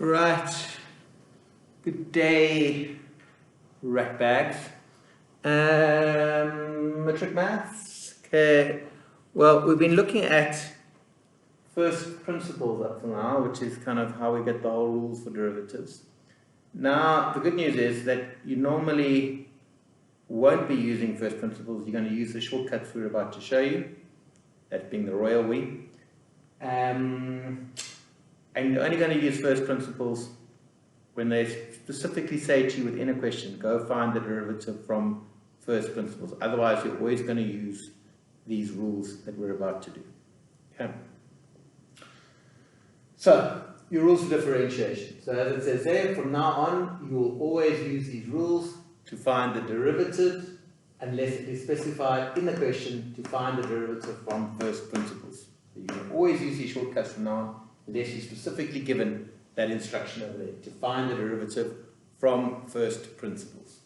Right. Good day, ratbags. Matric maths. Okay. Well, we've been looking at first principles up to now, which is kind of how we get the whole rules for derivatives. Now, the good news is that you normally won't be using first principles. You're going to use the shortcuts we're about to show you, that being the royal we. And you're only going to use first principles when they specifically say to you within a question, go find the derivative from first principles. Otherwise, you're always going to use these rules that we're about to do. Okay. So, your rules of differentiation. So as it says there, from now on, you will always use these rules to find the derivative, unless it is specified in the question to find the derivative from first principles. So you can always use these shortcuts from now on, unless you're specifically given that instruction over there, to find the derivative from first principles.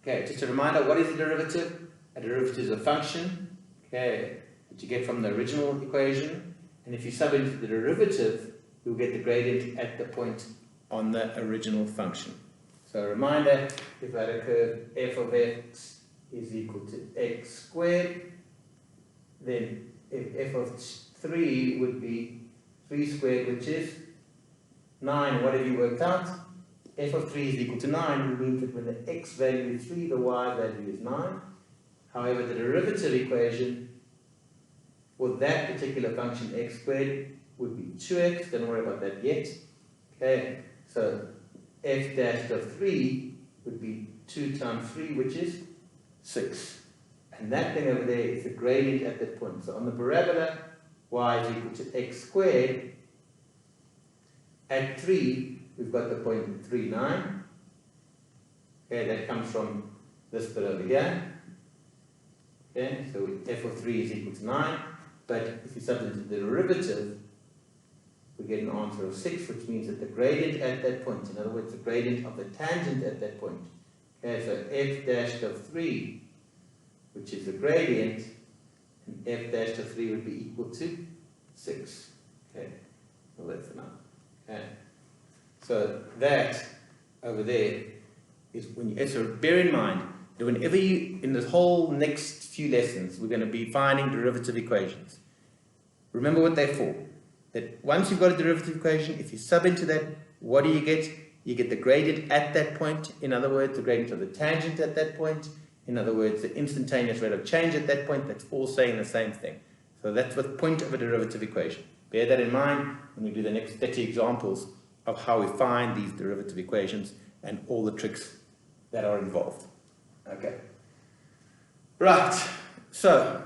Okay, just a reminder, what is a derivative? A derivative is a function, okay, that you get from the original equation, and if you sub into the derivative, you'll get the gradient at the point on the original function. So a reminder, if I had a curve f of x is equal to x squared, then if f of 3 would be 3 squared, which is 9. What have you worked out? F of 3 is equal to 9, which means that when the x value is 3, the y value is 9. However, the derivative equation for that particular function x squared would be 2x. Don't worry about that yet. Okay, so f dash of 3 would be 2 times 3, which is 6. And that thing over there is the gradient at that point. So on the parabola, y is equal to x squared. At 3, we've got the point 3, 9. Okay, that comes from this bit over here. Okay, so f of 3 is equal to 9. But if you substitute the derivative, we get an answer of 6, which means that the gradient at that point, in other words, the gradient of the tangent at that point. Okay, so f dash of 3, which is the gradient, and f dash of 3 would be equal to 6. Okay, well that's enough. Okay, so that over there is when you, so bear in mind that whenever you, in this whole next few lessons, we're going to be finding derivative equations. Remember what they're for. That once you've got a derivative equation, if you sub into that, what do you get? You get the gradient at that point. In other words, the gradient of the tangent at that point. In other words, the instantaneous rate of change at that point. That's all saying the same thing. So that's the point of a derivative equation. Bear that in mind when we do the next 30 examples of how we find these derivative equations and all the tricks that are involved. Okay. Right. So,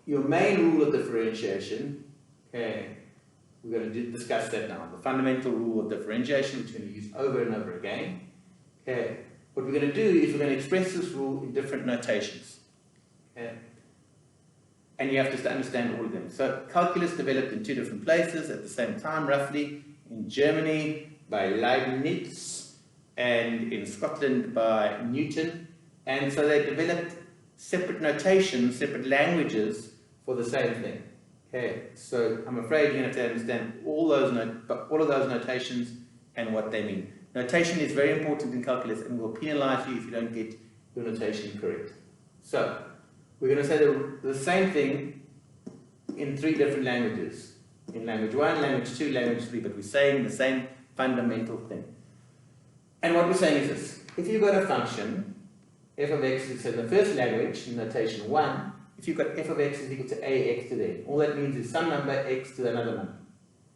your main rule of differentiation, okay, we're going to discuss that now. The fundamental rule of differentiation, which we're going to use over and over again. Okay. What we're going to do is we're going to express this rule in different notations. Okay. And you have to understand all of them. So calculus developed in 2 different places at the same time, roughly. In Germany by Leibniz and in Scotland by Newton. And so they developed separate notations, separate languages for the same thing. Okay, so I'm afraid you're going to have to understand all of those notations and what they mean. Notation is very important in calculus and will penalize you if you don't get your notation correct. So we're going to say the same thing in 3 different languages. In language 1, language 2, language 3, but we're saying the same fundamental thing. And what we're saying is this. If you've got a function, f of x is in the first language, in notation 1, if you've got f of x is equal to ax to n, all that means is some number x to another number.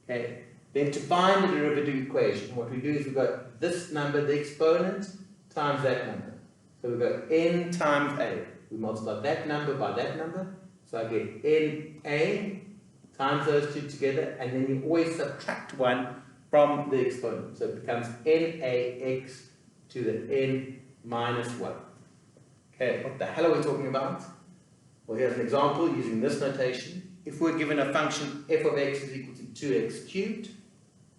Okay? Then to find the derivative equation, what we do is we've got this number, the exponent, times that number. So we've got n times a. We multiply that number by that number. So I get na times those 2 together, and then you always subtract 1 from the exponent. So it becomes nax to the n minus 1. Okay, what the hell are we talking about? Well, here's an example using this notation. If we're given a function f of x is equal to 2x cubed,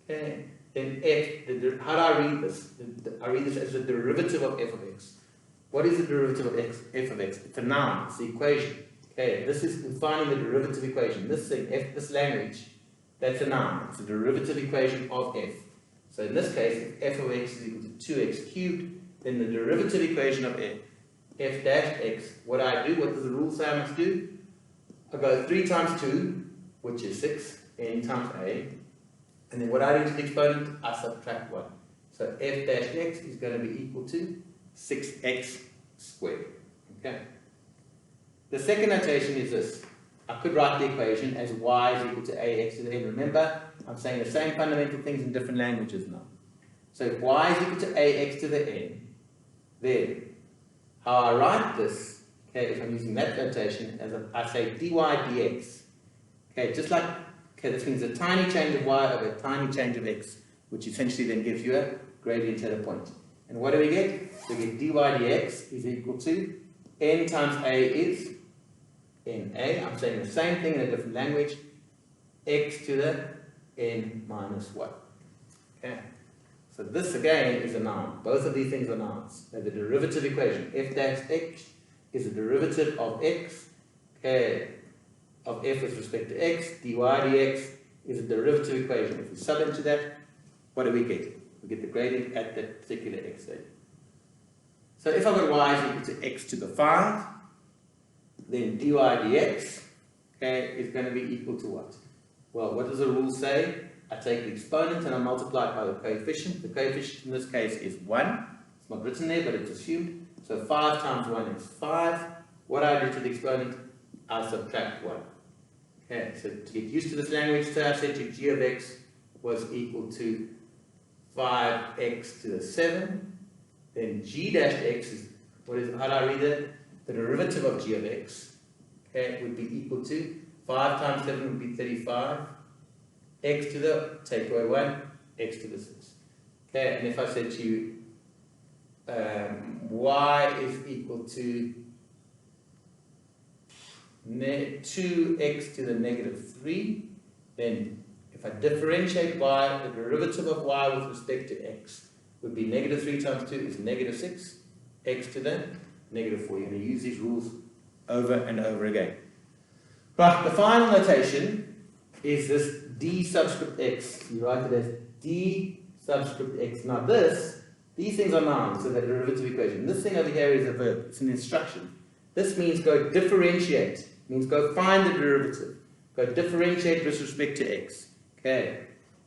okay, then how do I read this? I read this as the derivative of f of x. What is the derivative of f of x? It's a noun, it's the equation. Okay, this is finding the derivative equation. This thing, this language, That's a noun. It's a derivative equation of f. So in this case, if f of x is equal to 2x cubed, then the derivative equation of f dash x, what I do, what does the rule say I must do? I go 3 times 2, which is 6, n times a, and then what I do to the exponent, I subtract 1. So f dash x is going to be equal to 6x squared. Okay. The second notation is this. I could write the equation as y is equal to ax to the n. Remember, I'm saying the same fundamental things in different languages now. So if y is equal to ax to the n, then how I write this, okay, if I'm using that notation, as I say dy dx. Okay, just like, okay, this means a tiny change of y over a tiny change of x, which essentially then gives you a gradient at a point. And what do we get? We get dy dx is equal to n times a is na. I'm saying the same thing in a different language. X to the n minus 1. Okay. So this again is a noun. Both of these things are nouns. They're the derivative equation. F dash x is the derivative of x, okay, of f with respect to x. Dy dx is a derivative equation. If we sub into that, what do we get? We get the gradient at that particular x value. So if I've got y is equal to x to the 5, then dy dx, okay, is going to be equal to what? Well, what does the rule say? I take the exponent and I multiply it by the coefficient. The coefficient in this case is 1. It's not written there, but it's assumed. So 5 times 1 is 5. What I do to the exponent, I subtract 1. Okay, so to get used to this language, so I said to g of x was equal to 5x to the 7. Then g dash x is, what is, how do I read that? The derivative of g of x, okay, would be equal to 5 times 7 would be 35. X to the, take away 1, x to the 6. Okay, and if I said to you, y is equal to 2x to the negative 3, then if I differentiate y, the derivative of y with respect to x would be negative 3 times 2 is negative 6, x to the negative 4. You're going to use these rules over and over again. Right, the final notation is this d subscript x. You write it as d subscript x. Now these things are nouns, so they're derivative equation. This thing over here is a verb. It's an instruction. This means go differentiate. It means go find the derivative. Go differentiate with respect to x. Okay.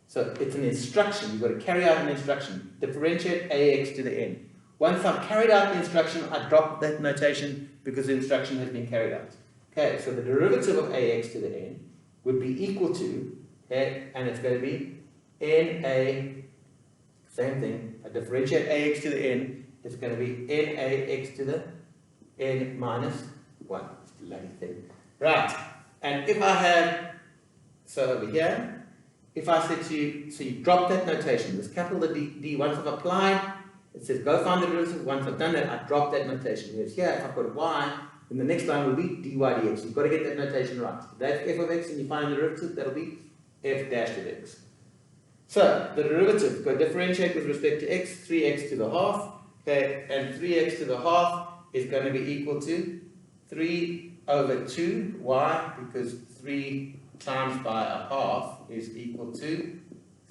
So it's an instruction. You've got to carry out an instruction. Differentiate ax to the n. Once I've carried out the instruction, I drop that notation because the instruction has been carried out. Okay, so the derivative of ax to the n would be equal to, okay, and it's going to be na, same thing, I differentiate ax to the n, it's going to be nax to the n minus 1. Bloody thing. Right, and if I have, so over here, if I said to you, so you drop that notation, this capital D, once I've applied, it says go find the derivative. Once I've done that, I drop that notation. Whereas here, if I've got y, then the next line will be dy dx. You've got to get that notation right. If that's f of x and you find the derivative, that'll be f dash of x. So the derivative, go differentiate with respect to x, 3x to the half, okay, and 3x to the half is going to be equal to 3 over 2. Why? Because 3 times by a half is equal to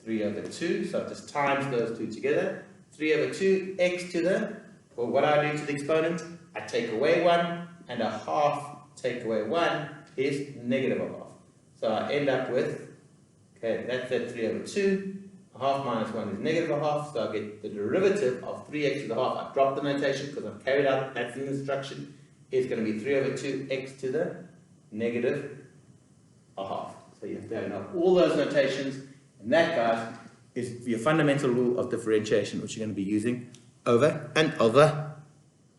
3 over 2. So I just times those two together. 3 over 2, x to the, well, what I do to the exponent, I take away 1, and a half take away 1 is negative a half. So I end up with, okay, that's at 3 over 2, a half minus 1 is negative a half, so I get the derivative of 3x to the half. I drop the notation because I've carried out, that's an instruction, is going to be 3 over 2, x to the negative a half. So you have to know all those notations, and that, guys, is your fundamental rule of differentiation, which you're going to be using over and over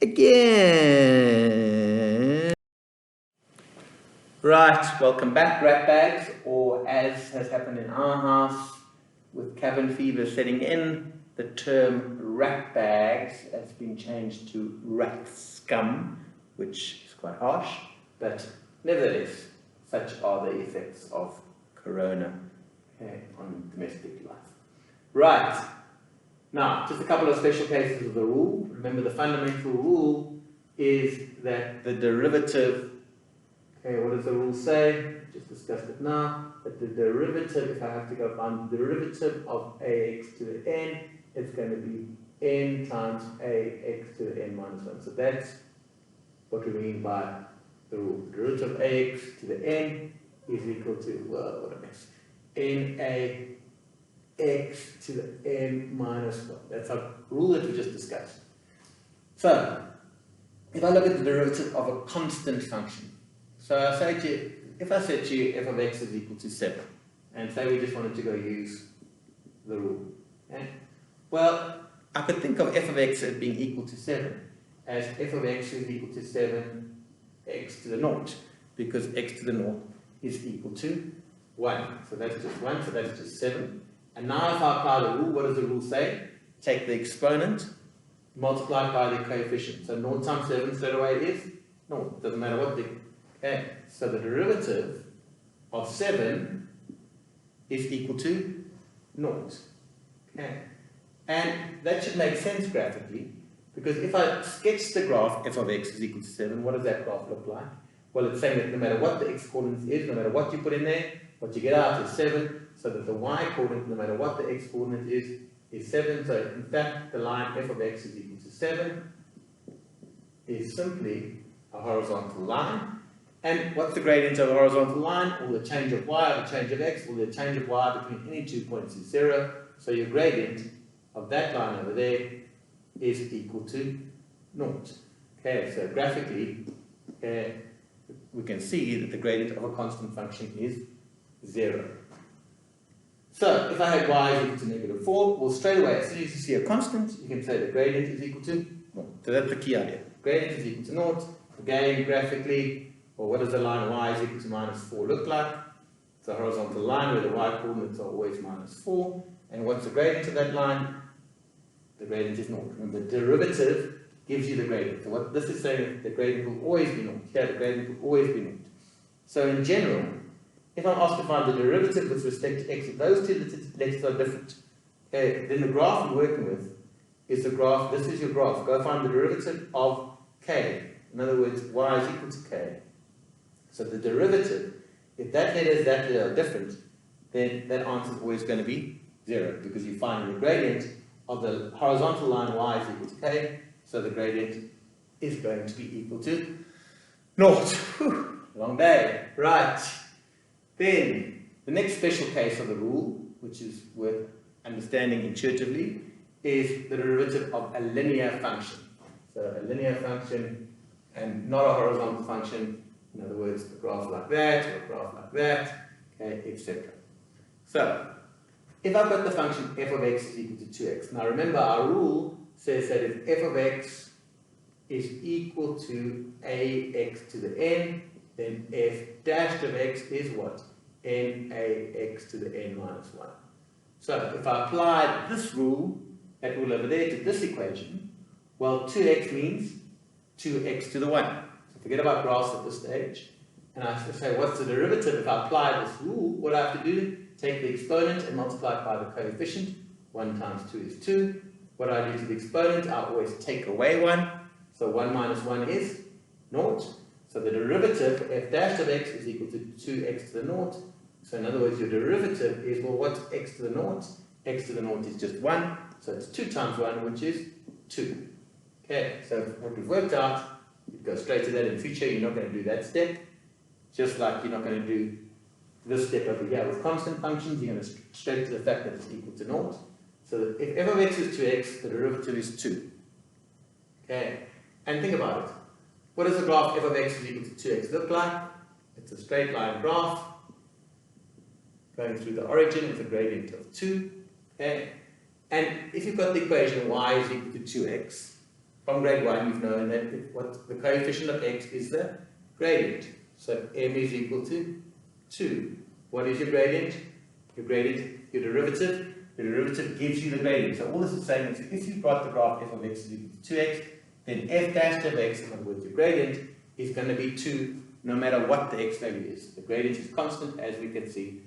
again. Right, welcome back, rat bags, or as has happened in our house with cabin fever setting in, the term rat bags has been changed to rat scum, which is quite harsh, but nevertheless, such are the effects of corona, okay, on domestic life. Right, now, just a couple of special cases of the rule. Remember, the fundamental rule is that the derivative, Okay, what does the rule say? Just discussed it now. That the derivative, if I have to go find the derivative of ax to the n, it's going to be n times ax to the n minus 1. So that's what we mean by the rule. The derivative of ax to the n is equal to, well, what a mess, n ax to the n minus 1. That's our rule that we just discussed. So, if I look at the derivative of a constant function, so I say to you, if I said to you f of x is equal to 7, and say we just wanted to go use the rule, okay? Well, I could think of f of x as being equal to 7 as f of x is equal to 7 x to the naught, because x to the naught is equal to 1. So that's just 1, so that's just 7. And now if I apply the rule, what does the rule say? Take the exponent, multiply it by the coefficient. So 0 times 7 straight away is 0. It doesn't matter what the... Okay, so the derivative of 7 is equal to 0. Okay, and that should make sense graphically, because if I sketch the graph f of x is equal to 7, what does that graph look like? Well, it's saying that no matter what the x coordinate is, no matter what you put in there, what you get out is 7, so that the y coordinate, no matter what the x coordinate is 7. So in fact, the line f of x is equal to 7 is simply a horizontal line. And what's the gradient of a horizontal line? Well, the change of y or the change of x, well, the change of y between any 2 points is 0. So your gradient of that line over there is equal to 0. Okay, so graphically, we can see that the gradient of a constant function is 0. So if I had y is equal to negative 4, well, straight away, as soon as you see a constant, you can say the gradient is equal to 0. So that's the key idea. Gradient is equal to 0. Again, graphically, well, what does the line y is equal to minus 4 look like? It's a horizontal line where the y coordinates are always minus 4. And what's the gradient of that line? The gradient is 0. Remember, the derivative gives you the gradient. So what this is saying is the gradient will always be 0. Here, the gradient will always be 0. So in general, if I'm asked to find the derivative with respect to x, if those two letters are different, then the graph we're working with is the graph, this is your graph. Go find the derivative of k. In other words, y is equal to k. So the derivative, if that letter is that letter are different, then that answer is always going to be 0, because you find the gradient of the horizontal line y is equal to k, so the gradient is going to be equal to 0. Whew, long day. Right. Then, the next special case of the rule, which is worth understanding intuitively, is the derivative of a linear function. So a linear function and not a horizontal function. In other words, a graph like that, or a graph like that, okay, etc. So, if I've got the function f of x is equal to 2x, now remember our rule says that if f of x is equal to ax to the n, then f dash of x is what? Nax to the n minus 1. So, if I apply this rule, that rule over there, to this equation, well, 2x means 2x to the 1. Forget about graphs at this stage. And I have to say, what's the derivative? If I apply this rule, what I have to do? Take the exponent and multiply it by the coefficient. 1 times 2 is 2. What do I do to the exponent? I always take away 1. So 1 minus 1 is 0. So the derivative, f dash of x, is equal to 2x to the 0. So in other words, your derivative is, well, what's x to the 0? X to the 0 is just 1. So it's 2 times 1, which is 2. Okay, so what we've worked out, you go straight to that in future, you're not going to do that step. Just like you're not going to do this step over here. With constant functions, you're going to straight to the fact that it's equal to 0. So that if f of x is 2x, the derivative is 2. Okay, and think about it. What does the graph f of x is equal to 2x look like? It's a straight line graph going through the origin with a gradient of 2. Okay, and if you've got the equation y is equal to 2x, from grade 1, you've known that what the coefficient of x is the gradient. So m is equal to 2. What is your gradient? Your derivative. The derivative gives you the gradient. So all this is saying is if you've got the graph f of x is equal to 2x, then f dash of x, in other words, your gradient, is going to be 2 no matter what the x value is. The gradient is constant, as we can see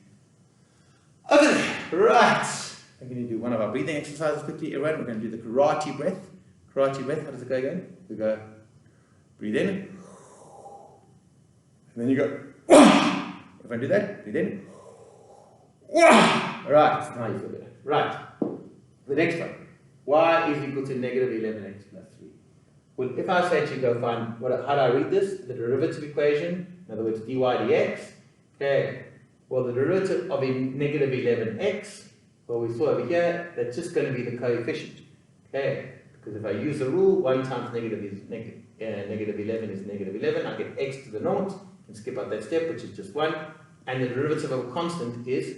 over there. Right. I'm going to do one of our breathing exercises quickly, everyone. We're going to do the karate breath. Karate breath, how does it go again? We go, breathe in, And then you go, if I do that, breathe in. Right, now you feel better. Right, the next one. Y is equal to negative 11x plus 3. Well, if I say to you go find, how do I read this? The derivative equation, in other words, dy dx. Okay, well, the derivative of a negative 11x, well, we saw over here, that's just going to be the coefficient. Okay, because if I use the rule, 1 times negative is negative 11 is negative 11, I get x to the naught, and skip out that step, which is just 1, and the derivative of a constant is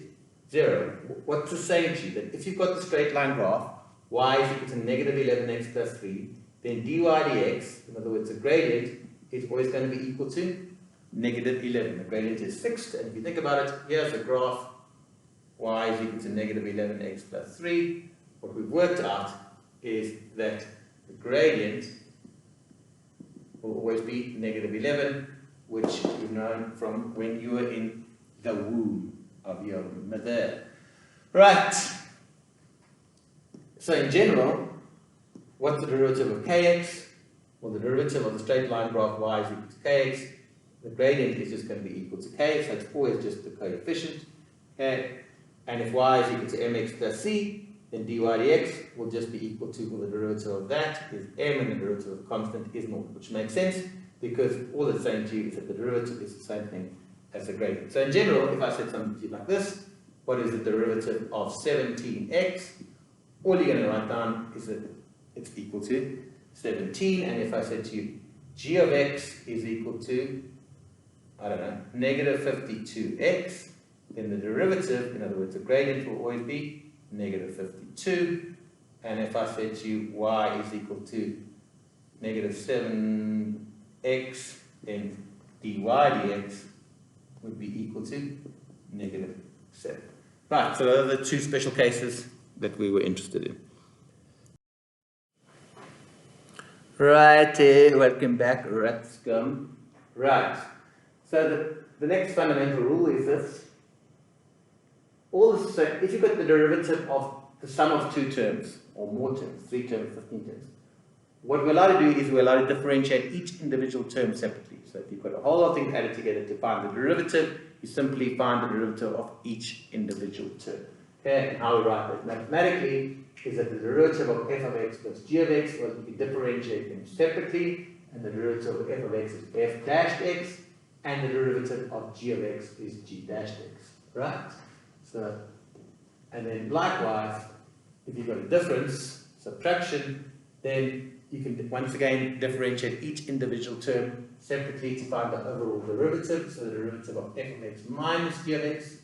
0. What's this saying to you? That if you've got the straight line graph, y is equal to negative 11x plus 3, then dy dx, in other words, the gradient, is always going to be equal to negative 11. The gradient is fixed, and if you think about it, here's the graph, y is equal to negative 11x plus 3. What we've worked out is that the gradient will always be negative 11, which you've known from when you were in the womb of your mother. Right. So in general, what's the derivative of kx? Well, the derivative of the straight line graph y is equal to kx. The gradient is just going to be equal to k, so it's always just the coefficient. Okay? And if y is equal to mx plus c, then dy dx will just be equal to, well, the derivative of that is m, and the derivative of the constant is 0, which makes sense because all it's saying to you is that the derivative is the same thing as the gradient. So in general, if I said something to you like this, what is the derivative of 17x? All you're going to write down is that it's equal to 17, and if I said to you g of x is equal to, I don't know, negative 52x, then the derivative, in other words, the gradient will always be negative 52, and if I said to you y is equal to negative 7x, then dy dx would be equal to negative 7. Right, so those are the two special cases that we were interested in. Right, welcome back, rat scum. Right, so the next fundamental rule is this. So if you've got the derivative of the sum of 2 terms, or more terms, 3 terms, 15 terms, what we're allowed to do is we're allowed to differentiate each individual term separately. So if you've got a whole lot of things added together to find the derivative, you simply find the derivative of each individual term. Okay, and how we write that mathematically is that the derivative of f of x plus g of x, well, you can differentiate them separately, and the derivative of f of x is f dashed x, and the derivative of g of x is g dashed x, right? So, and then likewise, if you've got a difference, subtraction, then you can once again differentiate each individual term separately to find the overall derivative. So the derivative of f of x minus g of x,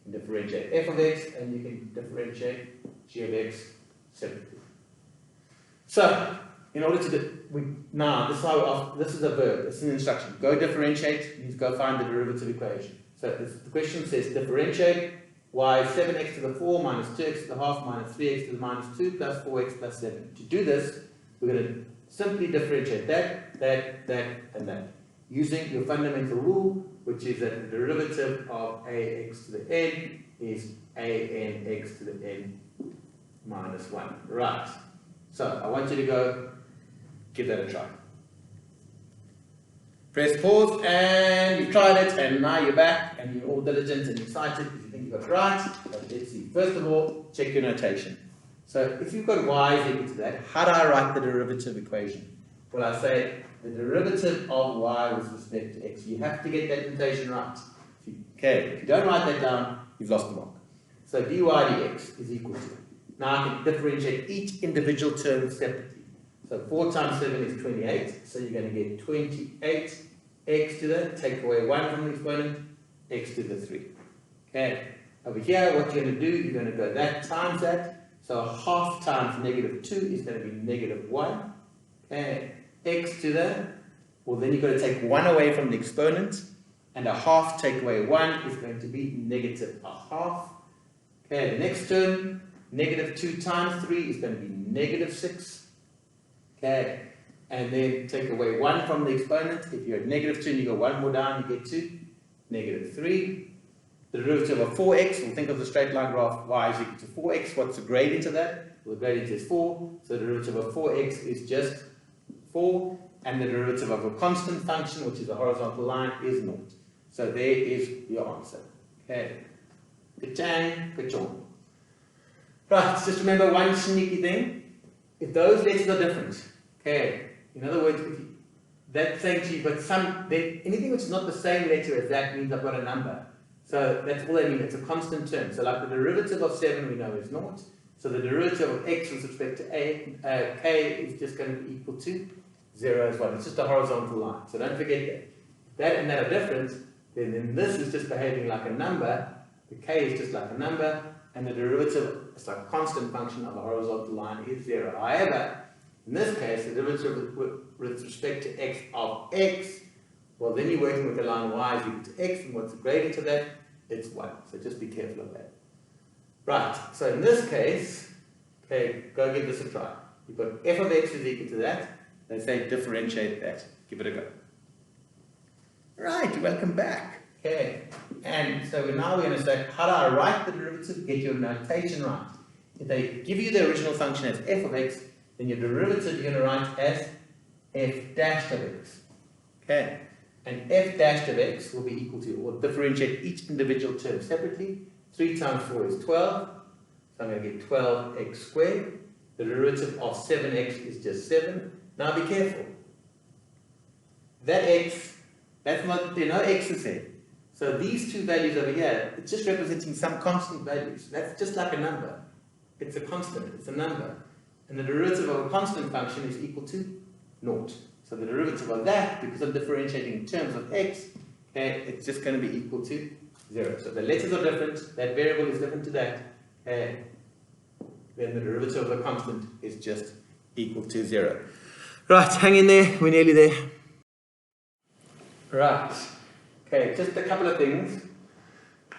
you can differentiate f of x, and you can differentiate g of x separately. So, in order to do, now this is a verb, it's an instruction. Go differentiate, means go find the derivative equation. So the question says differentiate y is 7x to the 4 minus 2x to the half minus 3x to the minus 2 plus 4x plus 7. To do this, we're going to simply differentiate that, and that, using your fundamental rule, which is that the derivative of ax to the n is anx to the n minus 1. Right. So I want you to go give that a try. Press pause, and you've tried it, and now you're back, and you're all diligent and excited because you think you got it right. But let's see. First of all, check your notation. So if you've got y is equal to that, how do I write the derivative equation? Well, I say the derivative of y with respect to x. You have to get that notation right. If you don't write that down, you've lost the mark. So dy dx is equal to, now I can differentiate each individual term separately. So 4 times 7 is 28, so you're going to get 28 x to the, take away 1 from the exponent, x to the 3. Okay, over here what you're going to do, you're going to go that times that, so a half times negative 2 is going to be negative 1. Okay, x to the, well then you've got to take 1 away from the exponent, and a half take away 1 is going to be negative a half. Okay, the next term, negative 2 times 3 is going to be negative 6. Okay, and then take away 1 from the exponent. If you're at negative 2 and you go 1 more down, you get to negative 3. The derivative of 4x, we'll think of the straight line graph, y is equal to 4x. What's the gradient of that? Well, the gradient is 4, so the derivative of 4x is just 4, and the derivative of a constant function, which is a horizontal line, is 0. So there is your answer. Okay. Ka-chang, ka-chong. Right, just remember one sneaky thing. If those letters are different, okay, in other words, if you, that's saying to you, but then anything which is not the same letter as that means I've got a number. So that's all they mean, it's a constant term. So like the derivative of 7 we know is 0. So the derivative of x with respect to k is just going to be equal to 0 as well. It's just a horizontal line. So don't forget that. That and that are different, then this is just behaving like a number, the k is just like a number, and the derivative is like a constant function of a horizontal line is 0. However, in this case, the derivative with respect to x of x, well then you're working with the line y is equal to x, and what's the gradient of that? It's 1. So just be careful of that. Right, so in this case, okay, go give this a try. You've got f of x is equal to that. They say differentiate that. Give it a go. Right, welcome back. Okay, and so now we're going to say, how do I write the derivative? Get your notation right. If they give you the original function as f of x, then your derivative you're going to write as f dash of x. Okay, and f dash of x will be equal to, or differentiate each individual term separately. 3 times 4 is 12, so I'm going to get 12x squared. The derivative of 7x is just 7. Now be careful. That x, that's not, there are no x's there. So these two values over here, it's just representing some constant values. That's just like a number. It's a constant, it's a number. And the derivative of a constant function is equal to 0. So the derivative of that, because I'm differentiating in terms of x, okay, it's just going to be equal to 0. So the letters are different, that variable is different to that, then the derivative of a constant is just equal to 0. Right, hang in there, we're nearly there. Right, okay, just a couple of things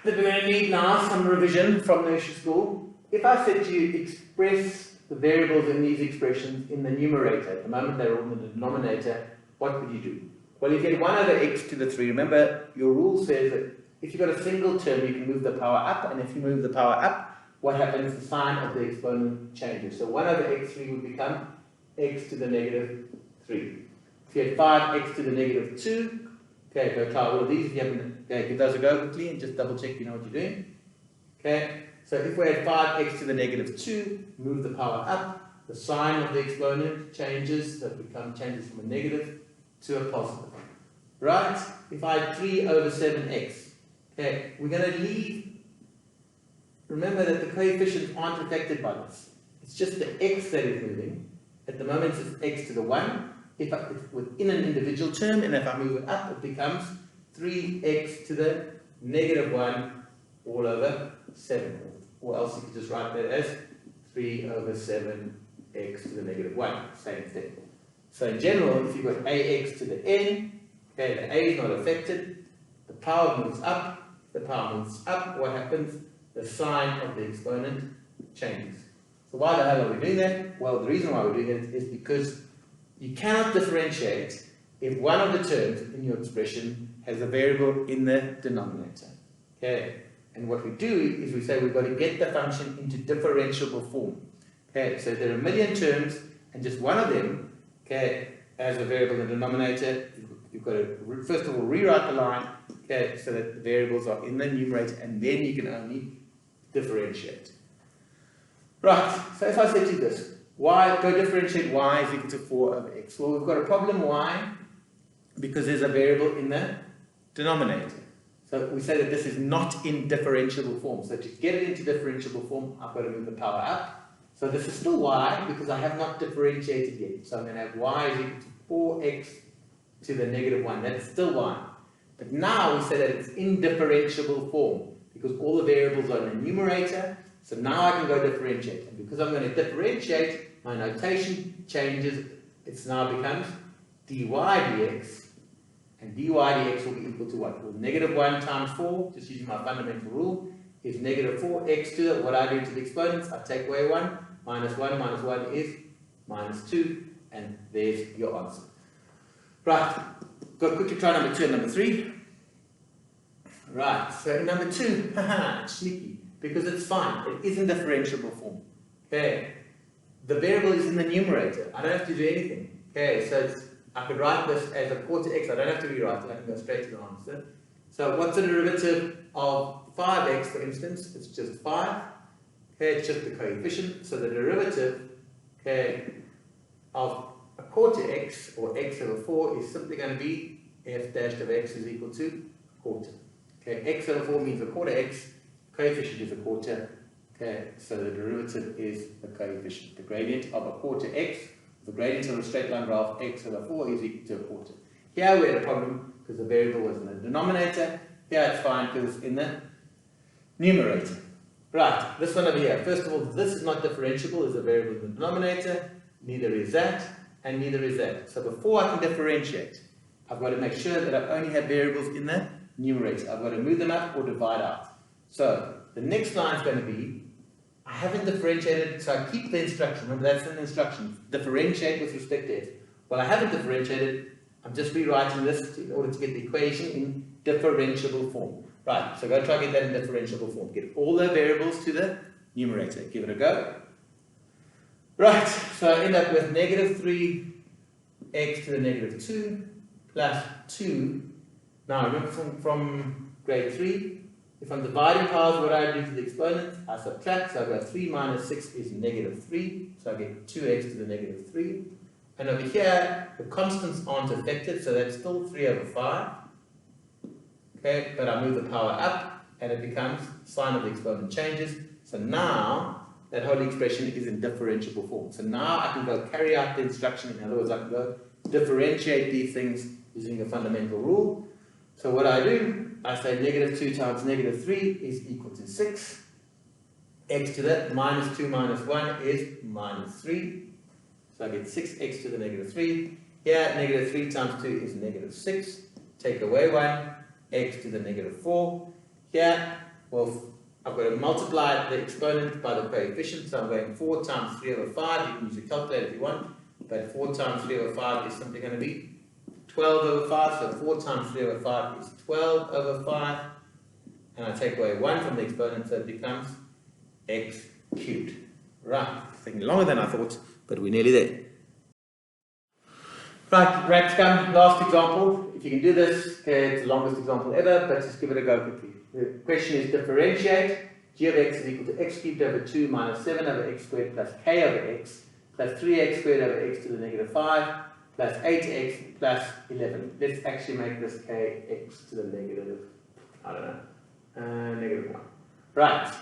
that we're going to need now, some revision from nursery school. If I said to you, express the variables in these expressions in the numerator, at the moment they're all in the denominator, what would you do? Well, you get 1 over x to the 3. Remember, your rule says that if you've got a single term, you can move the power up, and if you move the power up, what happens? The sign of the exponent changes. So 1 over x3 would become x to the negative 3. If you had 5x to the negative 2, okay, go try all of these. If you haven't, okay, give those a go quickly and just double check you know what you're doing. Okay, so if we had 5x to the negative 2, move the power up, the sign of the exponent changes, so it changes from a negative to a positive. Right? If I had 3 over 7x, okay, we're going to leave, remember that the coefficients aren't affected by this. It's just the x that is moving. At the moment it's x to the 1. If it's within an individual term, and if I move it up, it becomes 3x to the negative 1 all over 7. Or else you could just write that as 3 over 7x to the negative 1. Same thing. So in general, if you've got ax to the n, okay, the a is not affected, the power moves up. The power moves up, what happens? The sign of the exponent changes. So why the hell are we doing that? Well, the reason why we're doing it is because you cannot differentiate if one of the terms in your expression has a variable in the denominator. Okay, and what we do is we say we've got to get the function into differentiable form. Okay, so there are a million terms, and just one of them, okay, as a variable in the denominator. You've got to first of all rewrite the line, okay, so that the variables are in the numerator, and then you can only differentiate. Right, so if I said to you this, y, go differentiate y is equal to 4 over x. Well, we've got a problem y because there's a variable in the denominator. So we say that this is not in differentiable form. So to get it into differentiable form, I've got to move the power up. So this is still y because I have not differentiated yet. So I'm going to have y is equal to 4x to the negative 1. That's still y. But now we say that it's in differentiable form because all the variables are in the numerator. So now I can go differentiate. And because I'm going to differentiate, my notation changes. It now becomes dy dx. And dy dx will be equal to what? Well, negative 1 times 4, just using my fundamental rule, is negative 4x to the, what I do to the exponents, I take away 1 minus 1 is minus 2, and there's your answer. Right, got to quickly try number 2 and number 3. Right, so in number 2, haha, sneaky, because it's fine, it is in differentiable form. Okay, the variable is in the numerator, I don't have to do anything. Okay, so I could write this as a quarter x. I don't have to rewrite it. I can go straight to the answer. So what's the derivative of 5x, for instance? It's just 5. Okay, it's just the coefficient. So the derivative, okay, of a quarter x, or x over 4, is simply going to be f dash of x is equal to a quarter. Okay, x over 4 means a quarter x, coefficient is a quarter. Okay, so the derivative is the coefficient. The gradient of a quarter x, the gradient of a straight line graph, x over 4 is equal to a quarter. Here we had a problem because the variable was in the denominator. Here it's fine because it's in the numerator. Right, this one over here. First of all, this is not differentiable. There's a variable in the denominator. Neither is that, and neither is that. So before I can differentiate, I've got to make sure that I only have variables in the numerator. I've got to move them up or divide out. So the next line is going to be, I haven't differentiated, so I keep the instruction. Remember, that's an instruction. Differentiate with respect to f. Well, I haven't differentiated. I'm just rewriting this in order to get the equation in differentiable form. Right, so go try to get that in differentiable form. Get all the variables to the numerator. Give it a go. Right, so I end up with negative 3x to the negative 2 plus 2. Now, remember from grade 3, if I'm dividing powers, what I do to the exponent, I subtract. So I go 3 minus 6 is negative 3. So I get 2x to the negative 3. And over here, the constants aren't affected, so that's still 3 over 5. Okay, but I move the power up, and it becomes, sign of the exponent changes. So now, that whole expression is in differentiable form. So now I can go carry out the instruction. In other words, I can go differentiate these things using a fundamental rule. So what I do, I say negative 2 times negative 3 is equal to 6. X to that minus 2 minus 1 is minus 3. So I get 6x to the negative 3. Here, negative 3 times 2 is negative 6. Take away 1, x to the negative 4. Here, well, I've got to multiply the exponent by the coefficient. So I'm going 4 times 3 over 5. You can use a calculator if you want. But 4 times 3 over 5 is simply going to be 12 over 5. So 4 times 3 over 5 is 12 over 5. And I take away 1 from the exponent, so it becomes x cubed. Right, it's taking longer than I thought, but we're nearly there. Right, rats come, last example. If you can do this, okay, it's the longest example ever, but just give it a go quickly. The question is differentiate. G of x is equal to x cubed over 2 minus 7 over x squared plus k over x plus 3x squared over x to the negative 5 plus 8x plus 11. Let's actually make this kx to the negative, I don't know, negative 1. Right,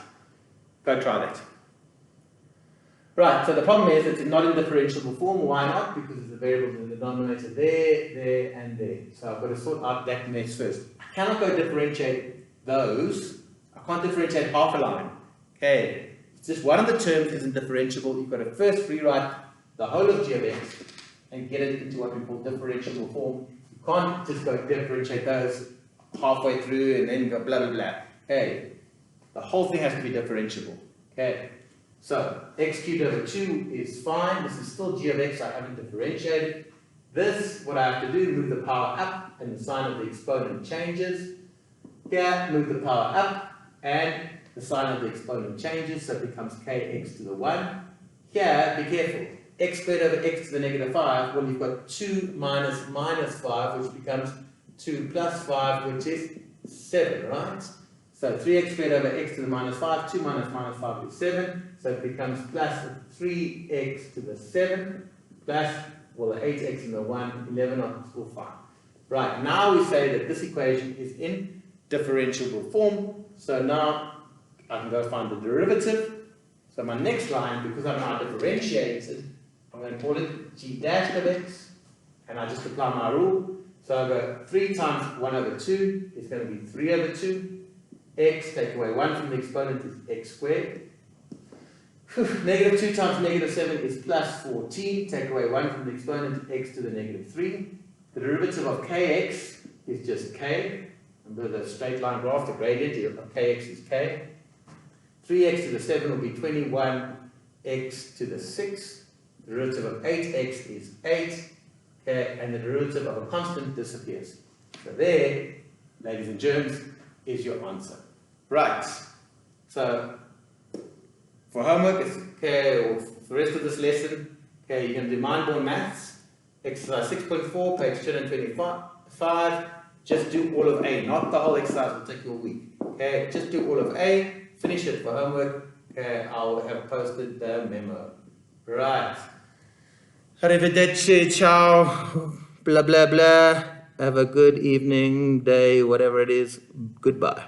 go try that. Right, so the problem is it's not in differentiable form. Why not? Because there's a variable in the denominator there, and there. So I've got to sort out that mess first. I cannot go differentiate those. I can't differentiate half a line. Okay, it's just one of the terms isn't differentiable. You've got to first rewrite the whole of g of x and get it into what we call differentiable form. You can't just go differentiate those halfway through and then go blah blah blah. Okay, the whole thing has to be differentiable. Okay. So, x cubed over 2 is fine. This is still g of x. I haven't differentiated. This, what I have to do, move the power up, and the sign of the exponent changes. Here, move the power up, and the sign of the exponent changes, so it becomes kx to the 1. Here, be careful. X squared over x to the negative 5, well, you've got 2 minus minus 5, which becomes 2 plus 5, which is 7, right? So 3x squared over x to the minus 5, 2 minus minus 5 is 7, so it becomes plus 3x to the 7, plus, well, the 8x and the 1, 11 are still fine. Right, now we say that this equation is in differentiable form, so now I can go find the derivative. So my next line, because I'm now differentiated, I'm going to call it g dash of x, and I just apply my rule. So I go 3 times 1 over 2 is going to be 3 over 2. X, take away 1 from the exponent is x squared. Negative 2 times negative 7 is plus 14. Take away 1 from the exponent, x to the negative 3. The derivative of kx is just k. Remember the straight line graph, the gradient of kx is k. 3x to the 7 will be 21x to the 6. The derivative of 8x is 8. Okay, and the derivative of a constant disappears. So there, ladies and germs, is your answer. Right. So, for homework, okay, or for the rest of this lesson, okay, you can do mind-born maths. exercise 6.4, page 225. Just do all of A, not the whole exercise, will take you a week. Okay, just do all of A, finish it for homework. Okay, I'll have posted the memo. Right. Arrivederci, ciao, blah blah blah. Have a good evening, day, whatever it is. Goodbye.